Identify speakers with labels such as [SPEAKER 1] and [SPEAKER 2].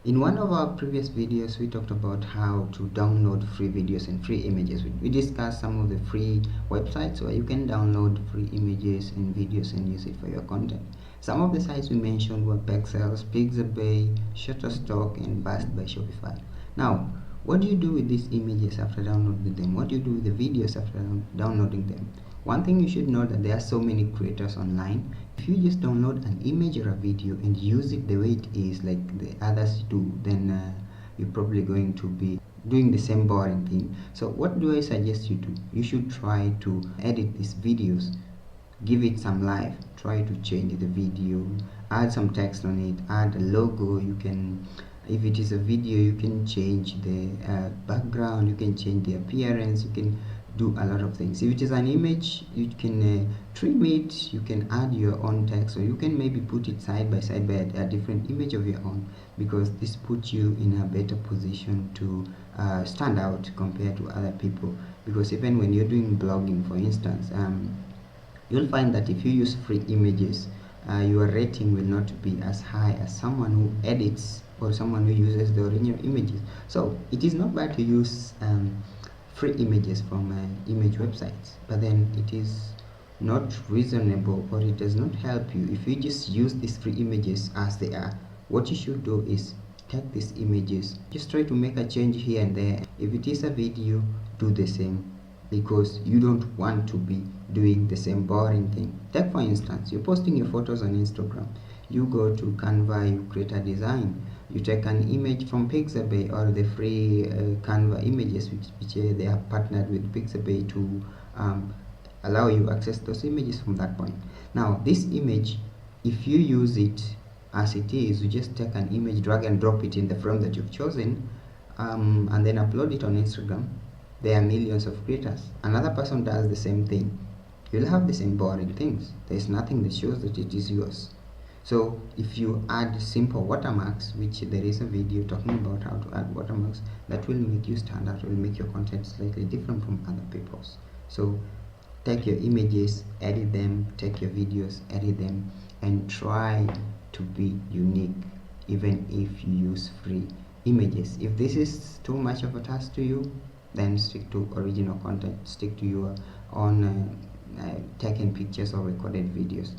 [SPEAKER 1] In one of our previous videos, we talked about how to download free videos and free images. We discussed some of the free websites where you can download free images and videos and use it for your content. Some of the sites we mentioned were Pexels, Pixabay, Shutterstock, and Bast by Shopify. Now, what do you do with these images after downloading them? What do you do with the videos after downloading them? One thing you should know that there are so many creators online. If you just download an image or a video and use it the way it is like the others do, then you're probably going to be doing the same boring thing. So what do I suggest you do? You should try to edit these videos, give it some life, try to change the video, add some text on it, add a logo. You can, if it is a video, you can change the background, you can change the appearance, you can do a lot of things. If it is an image, you can trim it, you can add your own text, or you can maybe put it side by side by a different image of your own, because this puts you in a better position to stand out compared to other people. Because even when you're doing blogging, for instance, you'll find that if you use free images, your rating will not be as high as someone who edits or someone who uses the original images. So it is not bad to use free images from image websites, but then it is not reasonable, or it does not help you if you just use these free images as they are. What you should do is take these images, just try to make a change here and there. If it is a video, do the same, because you don't want to be doing the same boring thing. Take for instance, you're posting your photos on Instagram. You go to Canva, you create a design, you take an image from Pixabay or the free Canva images, which they have partnered with Pixabay to allow you access those images from that point. Now this image, if you use it as it is, you just take an image, drag and drop it in the frame that you've chosen, and then upload it on Instagram. There are millions of creators. Another person does the same thing. You'll have the same boring things. There's nothing that shows that it is yours. So if you add simple watermarks, which there is a video talking about how to add watermarks, that will make you stand out, will make your content slightly different from other people's. So take your images, edit them, take your videos, edit them, and try to be unique, even if you use free images. If this is too much of a task to you, then stick to original content, stick to your own taken pictures or recorded videos.